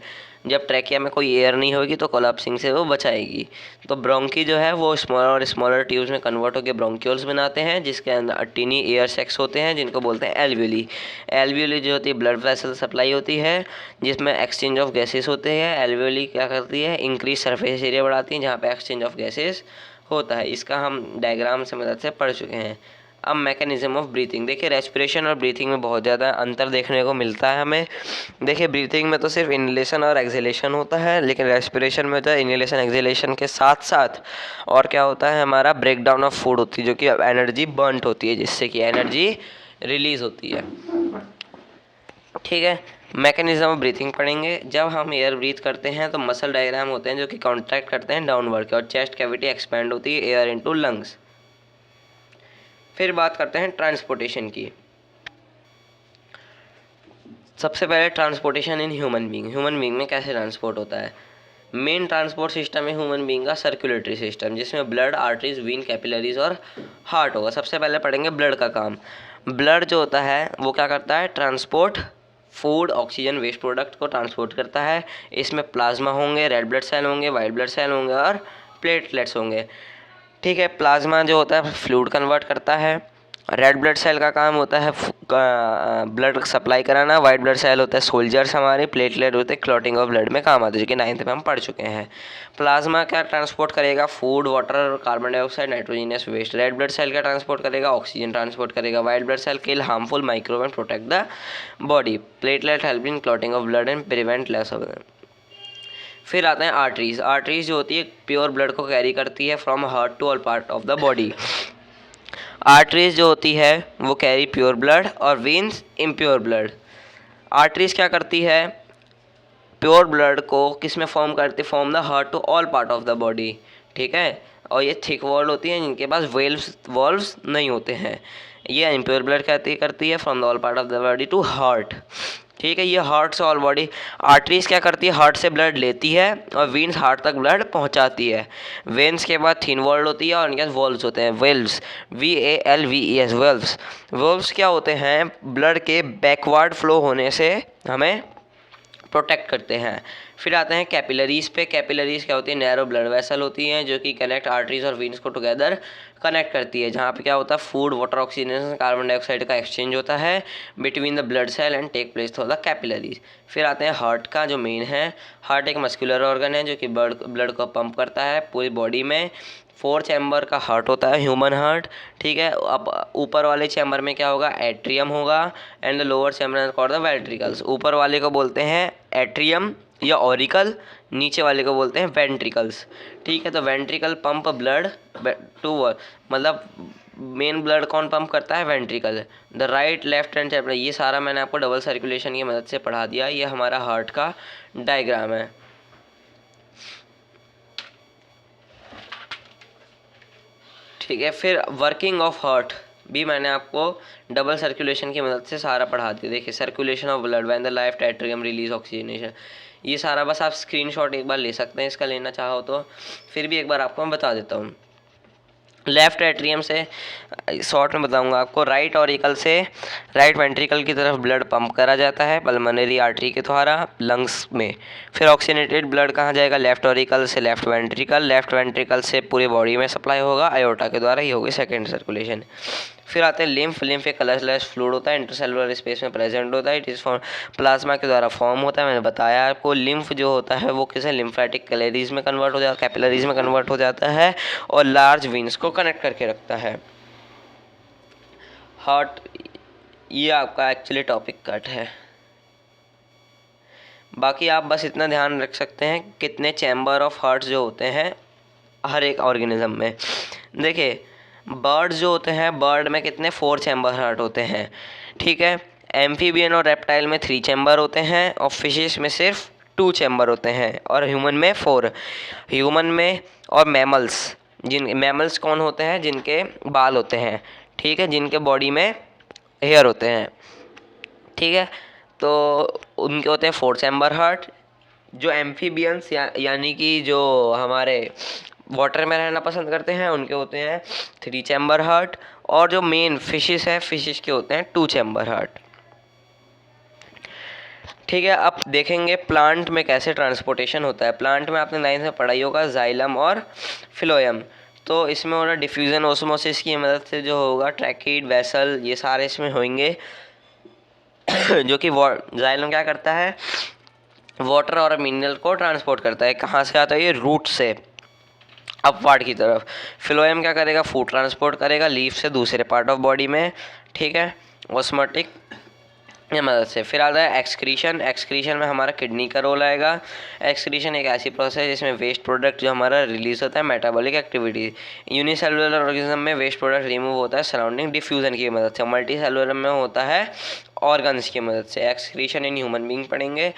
जब ट्रैकिया में कोई एयर नहीं होगी तो कोलैप्सिंग से वो बचाएगी। तो ब्रोंकी जो है वो स्मॉलर और स्मॉलर ट्यूब्स में कन्वर्ट होकर ब्रोंक्यूल्स बनाते हैं, जिसके अंदर टीनी एयर सेक्स होते हैं, जिनको बोलते हैं एल्वियोली। एल्वियोली जो होती है ब्लड वेसल सप्लाई होती है, जिसमें एक्सचेंज ऑफ गैसेस होते हैं। एल्वियोली क्या करती है, इंक्रीज सरफेस एरिया बढ़ाती है जहाँ पे एक्सचेंज ऑफ गैसेस होता है। इसका हम डायग्राम से मदद से पढ़ चुके हैं। अब मैकेनिज्म ऑफ ब्रीथिंग, देखिए रेस्पिरेशन और ब्रीथिंग में बहुत ज़्यादा अंतर देखने को मिलता है हमें। देखिए ब्रीथिंग में तो सिर्फ इनहेलेशन और एक्सहेलेशन होता है, लेकिन रेस्पिरेशन में होता है इनहेलेशन एक्सहेलेशन के साथ साथ और क्या होता है, हमारा ब्रेक डाउन ऑफ फूड होती है, जो कि एनर्जी बर्नट होती है, जिससे कि एनर्जी रिलीज होती है। ठीक है, मैकेनिज्म ऑफ ब्रीथिंग पढ़ेंगे। जब हम एयर ब्रीथ करते हैं तो मसल डायग्राम होते हैं जो कि कॉन्ट्रैक्ट करते हैं डाउनवर्ड के, और चेस्ट कैविटी एक्सपैंड होती है एयर इनटू लंग्स। फिर बात करते हैं ट्रांसपोर्टेशन की। सबसे पहले transportation in human being. Human being में कैसे ट्रांसपोर्ट होता है, मेन ट्रांसपोर्ट सिस्टम है ह्यूमन बीइंग का सर्कुलेटरी सिस्टम, जिसमें ब्लड, आर्टरीज, वीन, कैपिलरीज और हार्ट होगा। सबसे पहले पढ़ेंगे ब्लड का काम। ब्लड जो होता है वो क्या करता है, transport food, oxygen, waste product को ट्रांसपोर्ट करता है। इसमें प्लाज्मा होंगे, रेड ब्लड सेल होंगे, वाइट ब्लड सेल होंगे और प्लेटलेट्स होंगे। ठीक है, प्लाज्मा जो होता है फ्लूइड कन्वर्ट करता है, रेड ब्लड सेल का काम होता है ब्लड सप्लाई कराना। वाइट ब्लड सेल होता है सोल्जर्स हमारे। प्लेटलेट होते हैं क्लॉटिंग ऑफ ब्लड में काम आते हैं, जो कि 9th में हम पढ़ चुके हैं। प्लाज्मा क्या ट्रांसपोर्ट करेगा? Food, water, carbon dioxide, nitrogenous waste. Red blood cell क्या ट्रांसपोर्ट करेगा? ऑक्सीजन ट्रांसपोर्ट करेगा। White blood cell kill harmful microbe and protect the body. Platelet help in clotting of blood and prevent loss of. फिर आते हैं arteries. Arteries जो होती है pure blood को कैरी करती है from heart to all part of the body. Arteries जो होती है वो कैरी प्योर ब्लड और वेन्स इम्प्योर ब्लड। आर्टरीज क्या करती है? प्योर ब्लड को किस में फॉर्म करती है? Form the heart to all part of the body, ठीक है। और ये थिक वॉल होती हैं जिनके पास वॉल्व्स नहीं होते हैं। ये इम्प्योर ब्लड करती है from the all part of the body to heart, ठीक है। ये हार्ट से ऑल बॉडी। आर्टरीज क्या करती है? हार्ट से ब्लड लेती है और वेन्स हार्ट तक ब्लड पहुंचाती है। वेन्स के बाद थिन वॉल्ड होती है और इनके पास वॉल्व्स होते हैं, वेल्व्स, VALVES, वेल्व्स। वेल्व्स क्या होते हैं? ब्लड के बैकवर्ड फ्लो होने से हमें प्रोटेक्ट करते हैं। फिर आते हैं कैपिलरीज पे। कैपिलरीज क्या होती है? नैरो ब्लड वेसल होती हैं जो कि कनेक्ट आर्टरीज और वेन्स को टुगेदर कनेक्ट करती है, जहाँ पे क्या होता है? Food, water, oxygen, carbon dioxide का एक्सचेंज होता है between the blood cell and take place through the capillaries. फिर आते हैं हार्ट का, जो मेन है। हार्ट एक मस्कुलर ऑर्गन है जो कि ब्लड को पंप करता है पूरी बॉडी में। 4 चैम्बर का हार्ट होता है, ह्यूमन हार्ट, ठीक है। अब ऊपर वाले चैम्बर में क्या होगा? एट्रियम होगा and the lower chamber called the ventricles. ऊपर वाले को बोलते हैं एट्रियम या ऑरिकल, नीचे वाले को बोलते हैं वेंट्रिकल्स, ठीक है। तो वेंट्रिकल पंप ब्लड टू, मतलब मेन ब्लड कौन पंप करता है? Ventricle. The right, left hand chapter, ये सारा मैंने आपको डबल सर्कुलेशन की मदद से पढ़ा दिया। ये हमारा हार्ट का डायग्राम है, ठीक है। फिर वर्किंग ऑफ हार्ट भी मैंने आपको डबल सर्कुलेशन की मदद से सारा पढ़ा दिया। देखिए, circulation of blood when the left atrium release oxygenation, ये सारा बस आप स्क्रीनशॉट एक बार ले सकते हैं इसका, लेना चाहो तो। फिर भी एक बार आपको मैं बता देता हूँ। लेफ्ट एट्रियम से शॉर्ट में बताऊंगा आपको। राइट ऑरिकल से राइट वेंट्रिकल की तरफ ब्लड पंप करा जाता है पल्मोनरी आर्टरी के द्वारा लंग्स में। फिर ऑक्सीजनेटेड ब्लड कहाँ जाएगा? लेफ्ट ऑरिकल से लेफ्ट वेंट्रिकल, लेफ्ट वेंट्रिकल से पूरी बॉडी में सप्लाई होगा आयोटा के द्वारा, ये होगी सेकेंड सर्कुलेशन। फिर आते हैं लिम्फ। लिम्फ एक कलरलेस फ्लूइड होता है, इंटरसेलुलर स्पेस में प्रेजेंट होता है। इट इज फॉर्म प्लाज्मा के द्वारा फॉर्म होता है। मैंने बताया आपको लिम्फ जो होता है वो किसे? लिम्फेटिक कैपिलरीज में कन्वर्ट हो जाता है, कैपिलरीज में कन्वर्ट हो जाता है और लार्ज वेन्स को कनेक्ट करके रखता है। हार्ट, ये आपका एक्चुअली टॉपिक कट है। बाकी आप बस इतना ध्यान रख सकते हैं कितने चैम्बर ऑफ हार्ट जो होते हैं हर एक ऑर्गेनिज्म में। देखिए, बर्ड जो होते हैं, बर्ड में कितने? 4 चैम्बर हार्ट होते हैं, ठीक है। एम्फीबियन और रेप्टाइल में 3 चैम्बर होते हैं और फिशेस में सिर्फ 2 चैम्बर होते हैं और ह्यूमन में 4। ह्यूमन में और मैमल्स कौन होते हैं? जिनके बाल होते हैं, ठीक है, जिनके बॉडी में हेयर होते हैं, ठीक है। तो उनके होते हैं 4 चैम्बर हार्ट। जो एम्फीबियंस यानी कि जो हमारे वाटर में रहना पसंद करते हैं उनके होते हैं 3 चैम्बर हार्ट। और जो मेन फिशेस है, फिशेस के होते हैं 2 चैम्बर हार्ट, ठीक है। अब देखेंगे प्लांट में कैसे ट्रांसपोर्टेशन होता है। प्लांट में आपने 9th में पढ़ाई होगा जाइलम और फिलोयम। तो इसमें होगा डिफ्यूजन ओस्मोसिस की मदद से जो होगा ट्रैकीड, वेसल, ये सारे इसमें होंगे जो कि जाइलम क्या करता है? वाटर और मिनरल को ट्रांसपोर्ट करता है। कहाँ से आता है? ये रूट से अपवार्ड की तरफ। फिलोएम क्या करेगा? फूड ट्रांसपोर्ट करेगा लीफ से दूसरे पार्ट ऑफ बॉडी में, ठीक है, ऑस्मोटिक की मदद से। फिर आता है एक्सक्रीशन। एक्सक्रीशन में हमारा किडनी का रोल आएगा। एक्सक्रीशन एक ऐसी प्रोसेस है जिसमें वेस्ट प्रोडक्ट जो हमारा रिलीज होता है मेटाबॉलिक एक्टिविटी। यूनिसेलुलर ऑर्गेनिज्म में वेस्ट प्रोडक्ट रिमूव होता है सराउंडिंग डिफ्यूजन की मदद से। मल्टी सेलुलर में होता है ऑर्गन्स की मदद से। एक्सक्रीशन इन ह्यूमन बीइंग पढ़ेंगे।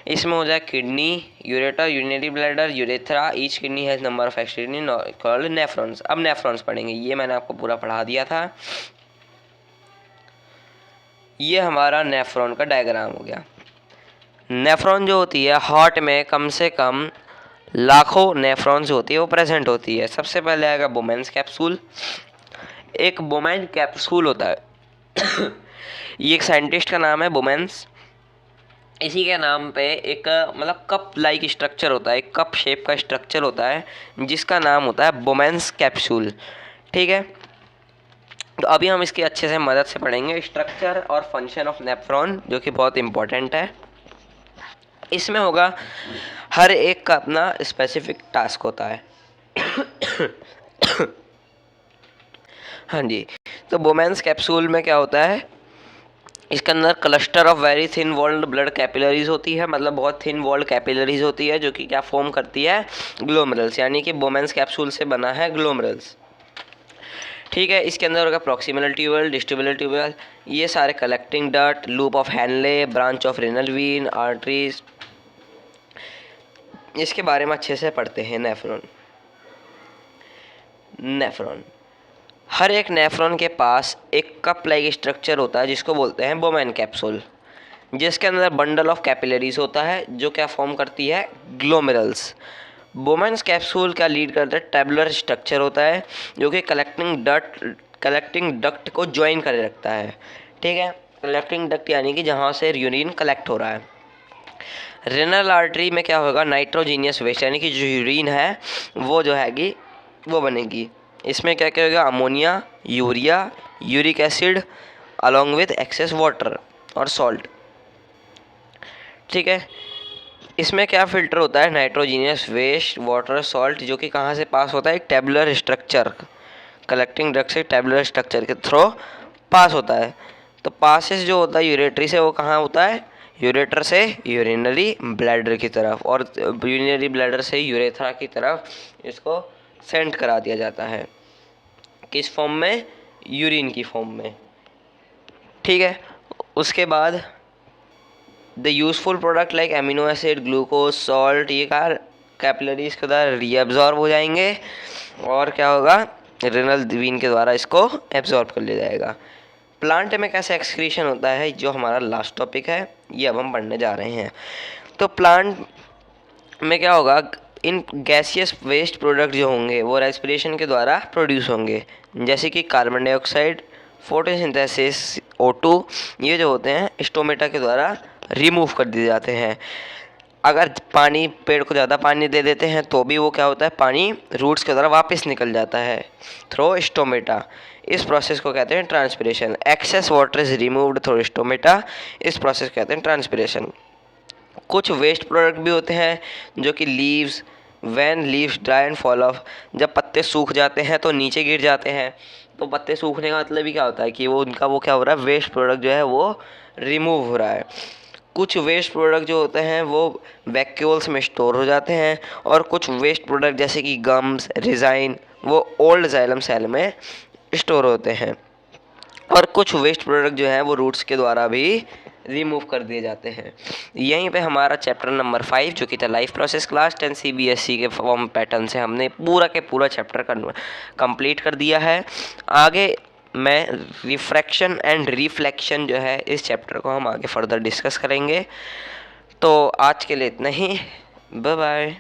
इसमें हो जाए kidney, ureter, urinary bladder, urethra. Each kidney has number of excretion called nephrons. अब नेफ्रॉन्स पढ़ेंगे, ये मैंने आपको पूरा पढ़ा दिया था। ये हमारा नेफ्रॉन का डायग्राम हो गया। नेफ्रॉन जो होती है हार्ट में कम से कम लाखों नेफ्रॉन्स होती है, वो प्रेजेंट होती है। सबसे पहले आएगा बोमेन्स कैप्सूल। एक बोमेन कैप्सूल होता है ये एक साइंटिस्ट का नाम है बोमेन्स। इसी के नाम पे एक मतलब कप लाइक स्ट्रक्चर होता है, एक कप शेप का स्ट्रक्चर होता है जिसका नाम होता है बोमेन्स कैप्सूल, ठीक है। तो अभी हम इसकी अच्छे से मदद से पढ़ेंगे स्ट्रक्चर और फंक्शन ऑफ नेफ्रॉन, जो कि बहुत इंपॉर्टेंट है। इसमें होगा हर एक का अपना स्पेसिफिक टास्क होता है। हाँ जी, तो बोमेंस कैप्सूल में क्या होता है, इसके अंदर cluster of very thin walled blood capillaries होती है, मतलब बहुत थिन वॉल्ड कैपिलरीज होती है, जो कि क्या फॉर्म करती है, ग्लोमेरुल्स, यानी कि बोमेंस कैप्सूल से बना है ग्लोमेरुल्स। ठीक है, इसके अंदर होगा प्रॉक्सिमल ट्यूबल, डिस्ट्रिबुलर ट्यूबल, ये सारे collecting duct, loop of Henle, branch of renal vein, arteries, इसके बारे में अच्छे से पढ़ते हैं। नेफ्रॉन, हर एक नेफ्रॉन के पास एक कप लाइक स्ट्रक्चर होता है जिसको बोलते हैं बोमेन कैप्सूल, जिसके अंदर बंडल ऑफ कैपिलरीज होता है जो क्या फॉर्म करती है, ग्लोमेरुल्स। बोमेन्स कैप्सूल का लीड करता है टेबुलर स्ट्रक्चर होता है, जो कि कलेक्टिंग डक्ट को ज्वाइन कर रखता है। ठीक है, कलेक्टिंग डक्ट यानी कि जहाँ से यूरिन कलेक्ट हो रहा है। रेनल आर्टरी में क्या होगा, नाइट्रोजीनियस वेस्ट, यानी कि जो यूरिन है वो जो हैगी वो बनेगी। इसमें क्या क्या होगा, ammonia, urea, uric acid along with excess water और सॉल्ट। ठीक है, इसमें क्या फ़िल्टर होता है, नाइट्रोजीनियस वेस्ट, वाटर, सॉल्ट, जो कि कहाँ से पास होता है, एक टेबुलर स्ट्रक्चर, कलेक्टिंग डक्ट से टेबुलर स्ट्रक्चर के थ्रू पास होता है। तो पासेस जो होता है यूरेटरी से, वो कहाँ होता है, यूरेटर से यूरिनरी ब्लैडर की तरफ, और यूरिनरी ब्लैडर से यूरेथ्रा की तरफ इसको सेंड करा दिया जाता है। किस फॉर्म में, यूरिन की फॉर्म में। ठीक है, उसके बाद the useful product like amino acid, glucose, salt, ये कैपिलरीज के द्वारा रीअब्जॉर्ब हो जाएंगे, और क्या होगा, रेनल वीन के द्वारा इसको एब्जॉर्ब कर लिया जाएगा। प्लांट में कैसे एक्सक्रीशन होता है, जो हमारा लास्ट टॉपिक है, ये अब हम पढ़ने जा रहे हैं। तो प्लांट में क्या होगा, इन गैसियस वेस्ट प्रोडक्ट जो होंगे वो रेस्पिरेशन के द्वारा प्रोड्यूस होंगे, जैसे कि कार्बन डाइऑक्साइड, फोटोसिंथेसिस, O2, ये जो होते हैं स्टोमेटा के द्वारा रिमूव कर दिए जाते हैं। अगर पानी, पेड़ को ज़्यादा पानी दे देते हैं तो भी वो क्या होता है, पानी रूट्स के द्वारा वापस निकल जाता है थ्रू स्टोमेटा। इस प्रोसेस को कहते हैं transpiration. Excess water is removed through stomata, इस प्रोसेस को कहते हैं ट्रांसपिरेशन। कुछ वेस्ट प्रोडक्ट भी होते हैं, जो कि leaves, when leaves dry and fall of, जब पत्ते सूख जाते हैं तो नीचे गिर जाते हैं। तो पत्ते सूखने का मतलब ही क्या होता है कि वो उनका वो क्या हो रहा है, वेस्ट प्रोडक्ट जो है वो रिमूव हो रहा है। कुछ वेस्ट प्रोडक्ट जो होते हैं वो वैक्यूल्स में स्टोर हो जाते हैं, और कुछ वेस्ट प्रोडक्ट जैसे कि गम्स, रिजाइन, वो ओल्ड जाइलम सेल में स्टोर होते हैं। और कुछ वेस्ट प्रोडक्ट जो है वो रूट्स के द्वारा भी रिमूव कर दिए जाते हैं। यहीं पे हमारा चैप्टर नंबर 5, जो कि था लाइफ प्रोसेस, क्लास 10 CBSE के फॉर्म पैटर्न से हमने पूरा के पूरा चैप्टर कंप्लीट कर दिया है। आगे मैं रिफ्रैक्शन एंड रिफ्लेक्शन जो है, इस चैप्टर को हम आगे फर्दर डिस्कस करेंगे। तो आज के लिए इतना ही, बाय बाय।